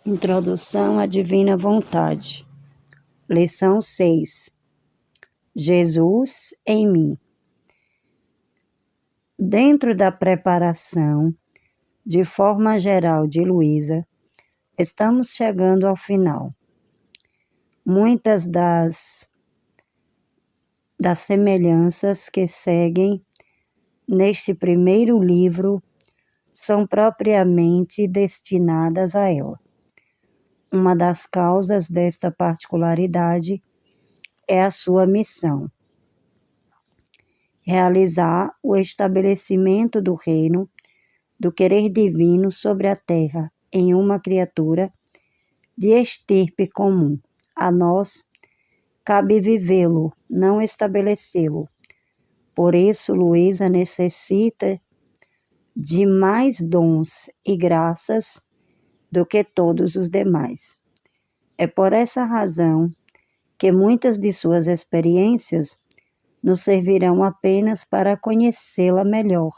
Introdução à Divina Vontade. Lição 6. Jesus em mim. Dentro da preparação, de forma geral, de Luísa, estamos chegando ao final. Muitas das semelhanças que seguem neste primeiro livro são propriamente destinadas a ela. Uma das causas desta particularidade é a sua missão: realizar o estabelecimento do reino do querer divino sobre a terra em uma criatura de estirpe comum. A nós cabe vivê-lo, não estabelecê-lo. Por isso, Luísa necessita de mais dons e graças do que todos os demais. É por essa razão que muitas de suas experiências nos servirão apenas para conhecê-la melhor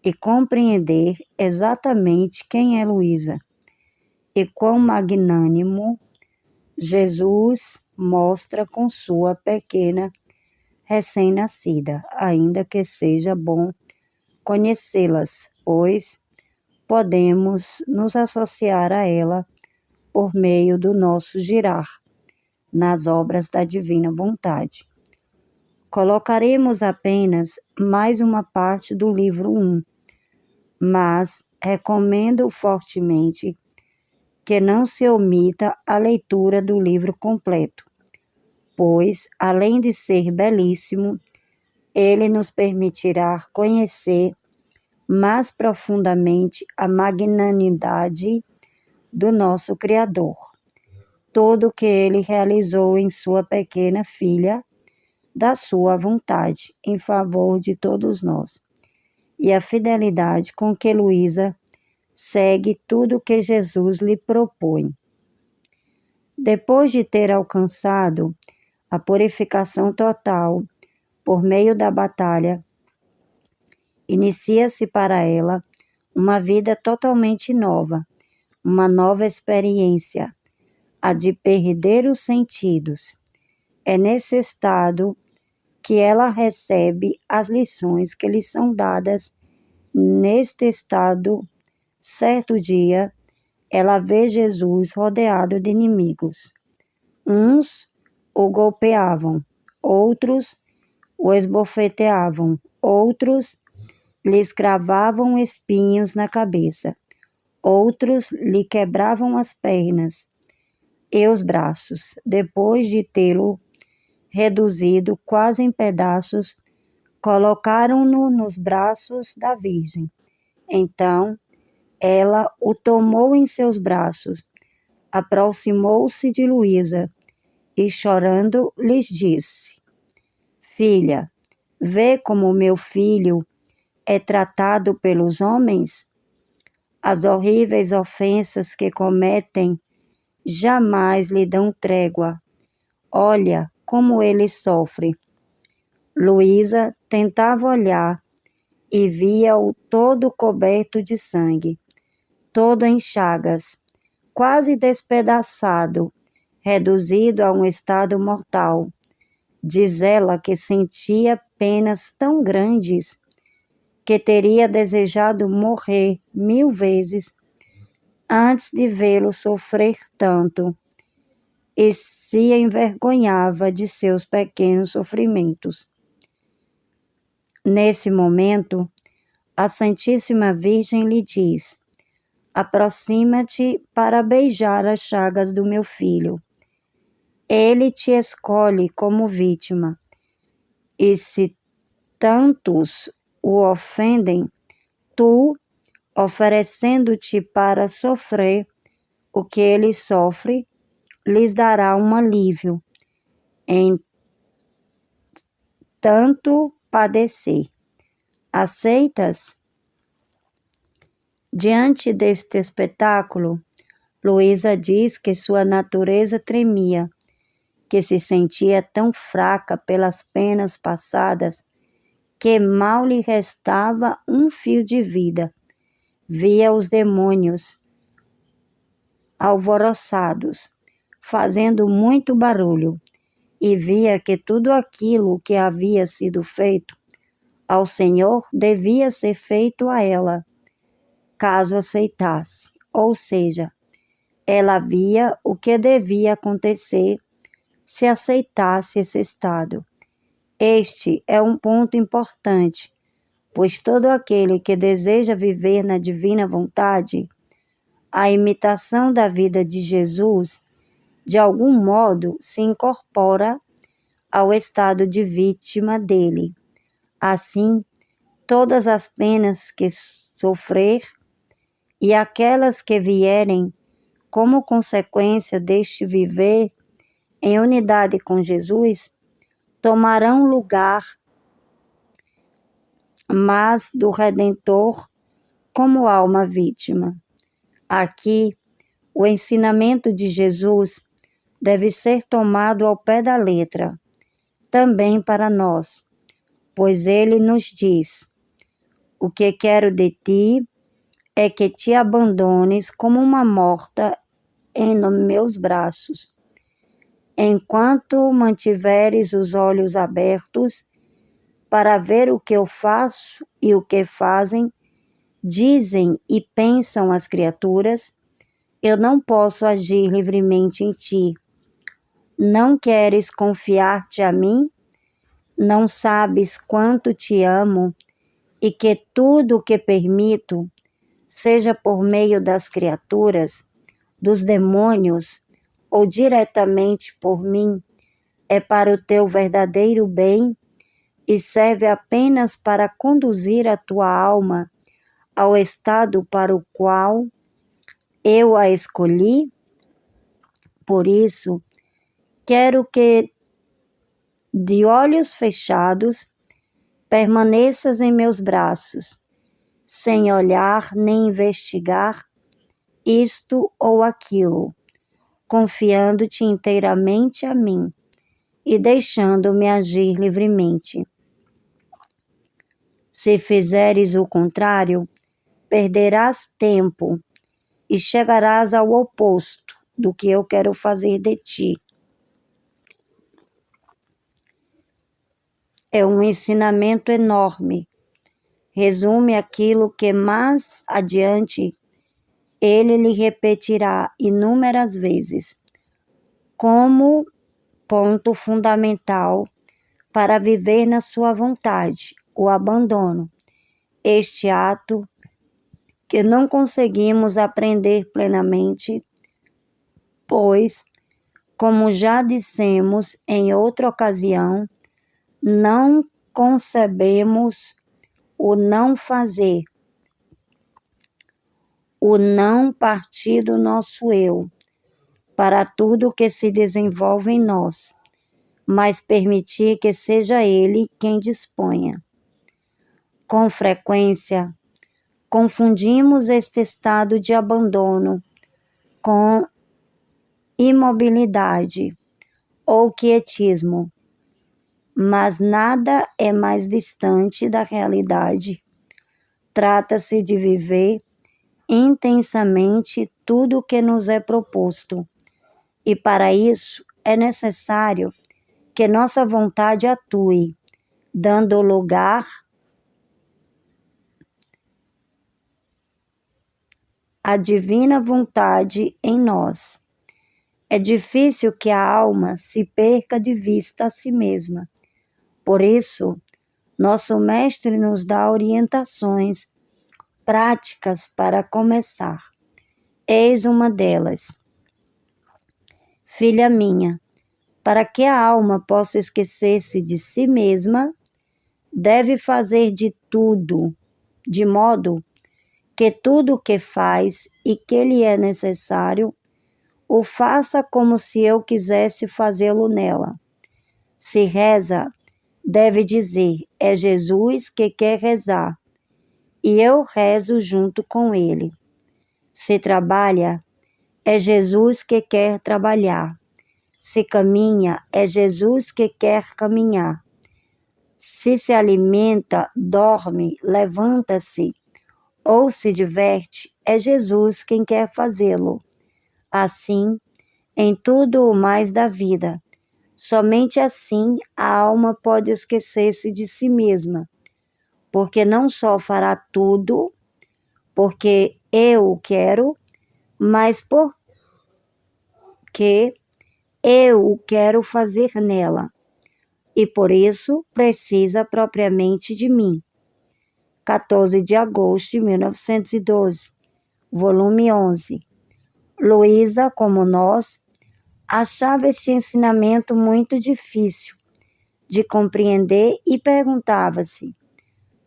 e compreender exatamente quem é Luísa e quão magnânimo Jesus mostra com sua pequena recém-nascida, ainda que seja bom conhecê-las, pois podemos nos associar a ela por meio do nosso girar nas obras da Divina Vontade. Colocaremos apenas mais uma parte do livro 1, mas recomendo fortemente que não se omita a leitura do livro completo, pois, além de ser belíssimo, ele nos permitirá conhecer mais profundamente a magnanimidade do nosso Criador, tudo o que ele realizou em sua pequena filha, da sua vontade, em favor de todos nós, e a fidelidade com que Luísa segue tudo o que Jesus lhe propõe. Depois de ter alcançado a purificação total por meio da batalha, inicia-se para ela uma vida totalmente nova, uma nova experiência, a de perder os sentidos. É nesse estado que ela recebe as lições que lhe são dadas. Neste estado, certo dia, ela vê Jesus rodeado de inimigos. Uns o golpeavam, outros o esbofeteavam, outros lhes cravavam espinhos na cabeça, outros lhe quebravam as pernas e os braços. Depois de tê-lo reduzido quase em pedaços, colocaram-no nos braços da Virgem. Então, ela o tomou em seus braços, aproximou-se de Luísa e, chorando, lhes disse: Filha, vê como meu filho é tratado pelos homens? As horríveis ofensas que cometem jamais lhe dão trégua. Olha como ele sofre. Luísa tentava olhar e via-o todo coberto de sangue, todo em chagas, quase despedaçado, reduzido a um estado mortal. Diz ela que sentia penas tão grandes que teria desejado morrer 1000 vezes antes de vê-lo sofrer tanto, e se envergonhava de seus pequenos sofrimentos. Nesse momento, a Santíssima Virgem lhe diz: aproxima-te para beijar as chagas do meu filho. Ele te escolhe como vítima, e se tantos o ofendem, tu, oferecendo-te para sofrer o que ele sofre, lhes dará um alívio em tanto padecer. Aceitas? Diante deste espetáculo, Luísa diz que sua natureza tremia, que se sentia tão fraca pelas penas passadas que mal lhe restava um fio de vida. Via os demônios alvoroçados, fazendo muito barulho, e via que tudo aquilo que havia sido feito ao Senhor devia ser feito a ela, caso aceitasse. Ou seja, ela via o que devia acontecer se aceitasse esse estado. Este é um ponto importante, pois todo aquele que deseja viver na divina vontade, a imitação da vida de Jesus, de algum modo se incorpora ao estado de vítima dele. Assim, todas as penas que sofrer e aquelas que vierem como consequência deste viver em unidade com Jesus, tomarão lugar, mas do Redentor como alma vítima. Aqui, o ensinamento de Jesus deve ser tomado ao pé da letra, também para nós, pois ele nos diz: o que quero de ti é que te abandones como uma morta em meus braços. Enquanto mantiveres os olhos abertos para ver o que eu faço e o que fazem, dizem e pensam as criaturas, eu não posso agir livremente em ti. Não queres confiar-te a mim? Não sabes quanto te amo e que tudo o que permito, seja por meio das criaturas, dos demônios ou diretamente por mim, é para o teu verdadeiro bem e serve apenas para conduzir a tua alma ao estado para o qual eu a escolhi? Por isso, quero que, de olhos fechados, permaneças em meus braços, sem olhar nem investigar isto ou aquilo, confiando-te inteiramente a mim e deixando-me agir livremente. Se fizeres o contrário, perderás tempo e chegarás ao oposto do que eu quero fazer de ti. É um ensinamento enorme. Resume aquilo que mais adiante ele lhe repetirá inúmeras vezes, como ponto fundamental para viver na sua vontade, o abandono. Este ato que não conseguimos aprender plenamente, pois, como já dissemos em outra ocasião, não concebemos o não fazer, o não partir do nosso eu, para tudo que se desenvolve em nós, mas permitir que seja ele quem disponha. Com frequência, confundimos este estado de abandono com imobilidade ou quietismo, mas nada é mais distante da realidade. Trata-se de viver intensamente tudo o que nos é proposto, e para isso é necessário que nossa vontade atue, dando lugar à divina vontade em nós. É difícil que a alma se perca de vista a si mesma. Por isso, nosso mestre nos dá orientações práticas para começar. Eis uma delas. Filha minha, para que a alma possa esquecer-se de si mesma, deve fazer de tudo, de modo que tudo o que faz e que lhe é necessário, o faça como se eu quisesse fazê-lo nela. Se reza, deve dizer, é Jesus que quer rezar, e eu rezo junto com ele. Se trabalha, é Jesus que quer trabalhar. Se caminha, é Jesus que quer caminhar. Se alimenta, dorme, levanta-se ou se diverte, é Jesus quem quer fazê-lo. Assim, em tudo o mais da vida, somente assim a alma pode esquecer-se de si mesma, porque não só fará tudo porque eu o quero, mas porque eu o quero fazer nela, e por isso precisa propriamente de mim. 14 de agosto de 1912, volume 11. Luísa, como nós, achava este ensinamento muito difícil de compreender e perguntava-se: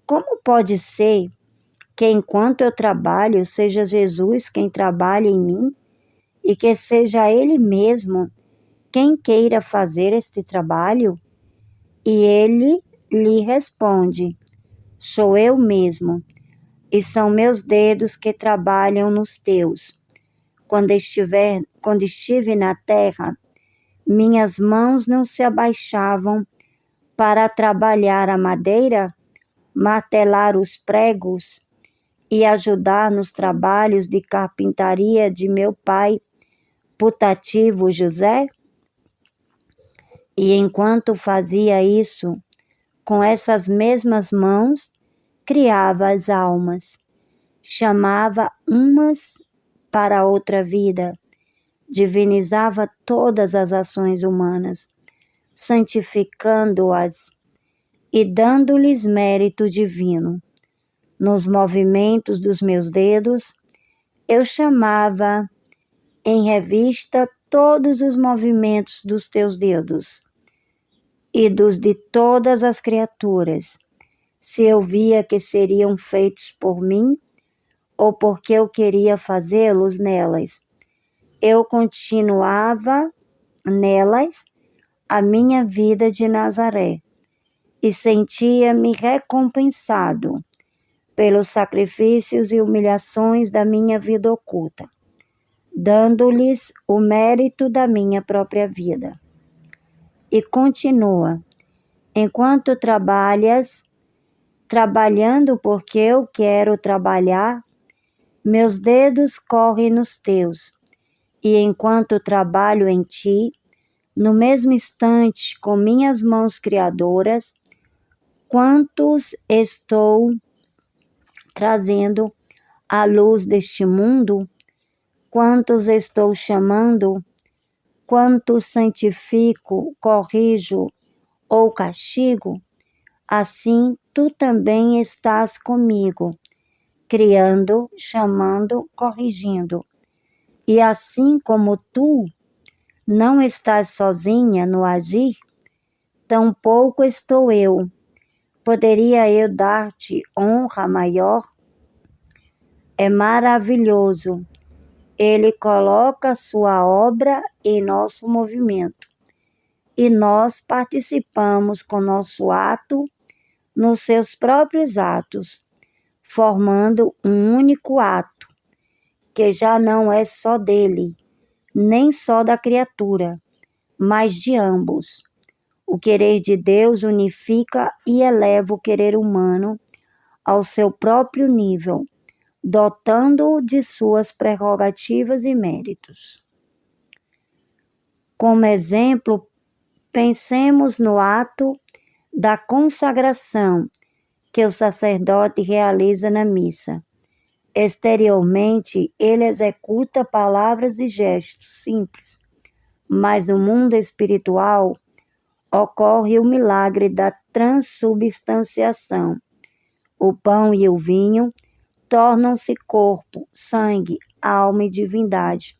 como pode ser que enquanto eu trabalho seja Jesus quem trabalha em mim e que seja Ele mesmo quem queira fazer este trabalho? E ele lhe responde: sou eu mesmo, e são meus dedos que trabalham nos teus. Quando estive na terra, minhas mãos não se abaixavam para trabalhar a madeira, martelar os pregos e ajudar nos trabalhos de carpintaria de meu pai putativo José? E enquanto fazia isso, com essas mesmas mãos, criava as almas, chamava umas para outra vida, divinizava todas as ações humanas, santificando-as e dando-lhes mérito divino. Nos movimentos dos meus dedos, eu chamava em revista todos os movimentos dos teus dedos e dos de todas as criaturas, se eu via que seriam feitos por mim ou porque eu queria fazê-los nelas. Eu continuava nelas a minha vida de Nazaré e sentia-me recompensado pelos sacrifícios e humilhações da minha vida oculta, dando-lhes o mérito da minha própria vida. E continua: enquanto trabalhando porque eu quero trabalhar, meus dedos correm nos teus, e enquanto trabalho em ti, no mesmo instante, com minhas mãos criadoras, quantos estou trazendo à luz deste mundo, quantos estou chamando, quantos santifico, corrijo ou castigo, assim tu também estás comigo, criando, chamando, corrigindo. E assim como tu não estás sozinha no agir, tampouco estou eu. Poderia eu dar-te honra maior? É maravilhoso. Ele coloca sua obra em nosso movimento e nós participamos com nosso ato nos seus próprios atos, formando um único ato, que já não é só dele, nem só da criatura, mas de ambos. O querer de Deus unifica e eleva o querer humano ao seu próprio nível, dotando-o de suas prerrogativas e méritos. Como exemplo, pensemos no ato da consagração que o sacerdote realiza na missa. Exteriormente, ele executa palavras e gestos simples, mas no mundo espiritual ocorre o milagre da transubstanciação. O pão e o vinho tornam-se corpo, sangue, alma e divindade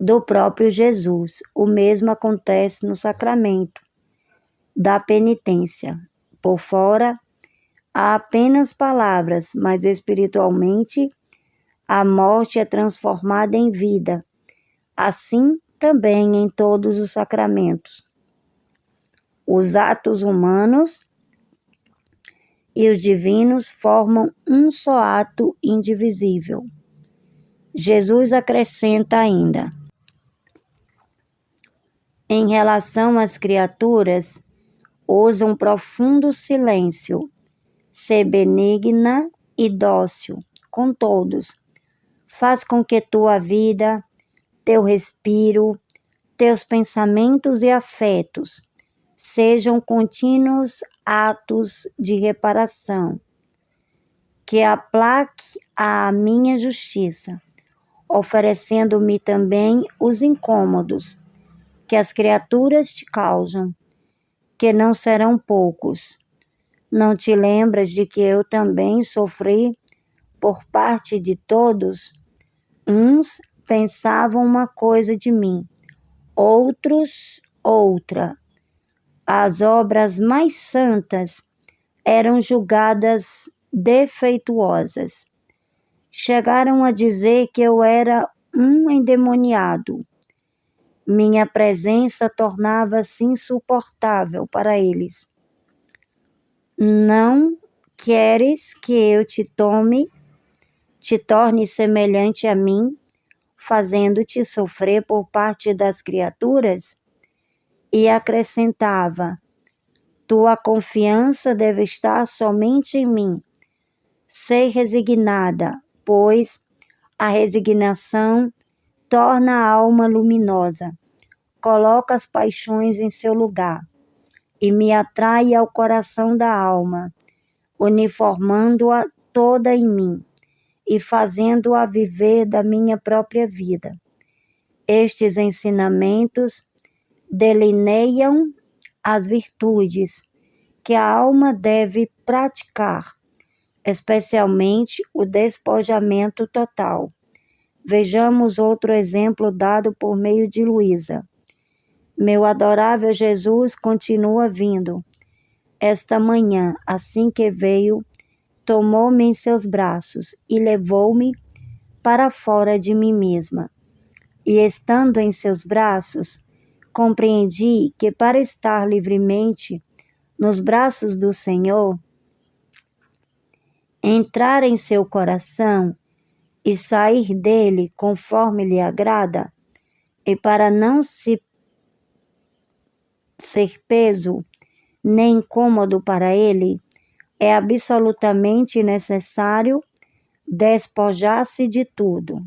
do próprio Jesus. O mesmo acontece no sacramento da penitência. Por fora, há apenas palavras, mas espiritualmente a morte é transformada em vida. Assim também em todos os sacramentos. Os atos humanos e os divinos formam um só ato indivisível. Jesus acrescenta ainda: em relação às criaturas, usa um profundo silêncio, ser benigna e dócil com todos, Faz com que tua vida, teu respiro, teus pensamentos e afetos sejam contínuos atos de reparação, que aplaque a minha justiça, oferecendo-me também os incômodos que as criaturas te causam, que não serão poucos. Não te lembras de que eu também sofri por parte de todos? Uns pensavam uma coisa de mim, outros outra. As obras mais santas eram julgadas defeituosas. Chegaram a dizer que eu era um endemoniado. Minha presença tornava-se insuportável para eles. Não queres que eu te torne semelhante a mim, fazendo-te sofrer por parte das criaturas? E acrescentava: tua confiança deve estar somente em mim. Sei resignada, pois a resignação torna a alma luminosa, coloca as paixões em seu lugar e me atrai ao coração da alma, uniformando-a toda em mim e fazendo-a viver da minha própria vida. Estes ensinamentos delineiam as virtudes que a alma deve praticar, especialmente o despojamento total. Vejamos outro exemplo dado por meio de Luísa. Meu adorável Jesus continua vindo. Esta manhã, assim que veio, tomou-me em seus braços e levou-me para fora de mim mesma. E estando em seus braços, compreendi que para estar livremente nos braços do Senhor, entrar em seu coração e sair dele conforme lhe agrada, e para não ser peso nem incômodo para ele, é absolutamente necessário despojar-se de tudo.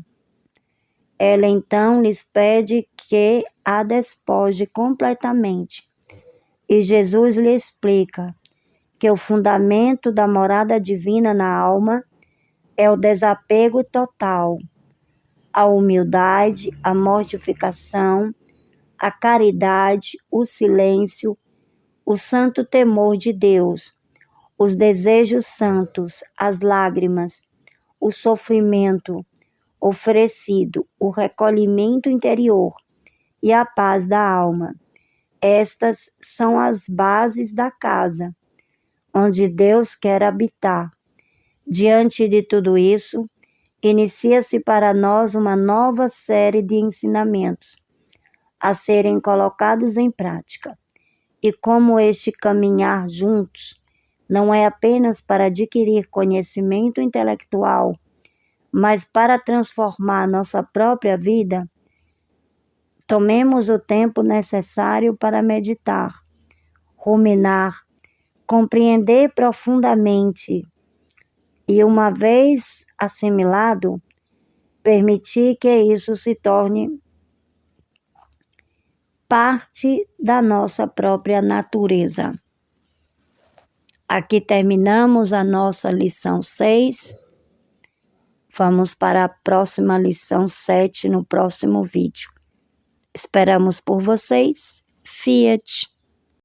Ela então lhes pede que a despoje completamente. E Jesus lhe explica que o fundamento da morada divina na alma é o desapego total, a humildade, a mortificação, a caridade, o silêncio, o santo temor de Deus, os desejos santos, as lágrimas, o sofrimento oferecido, o recolhimento interior e a paz da alma. Estas são as bases da casa, onde Deus quer habitar. Diante de tudo isso, inicia-se para nós uma nova série de ensinamentos a serem colocados em prática. E como este caminhar juntos não é apenas para adquirir conhecimento intelectual, mas para transformar nossa própria vida, tomemos o tempo necessário para meditar, ruminar, compreender profundamente e, uma vez assimilado, permitir que isso se torne parte da nossa própria natureza. Aqui terminamos a nossa lição 6. Vamos para a próxima lição 7 no próximo vídeo. Esperamos por vocês. Fiat.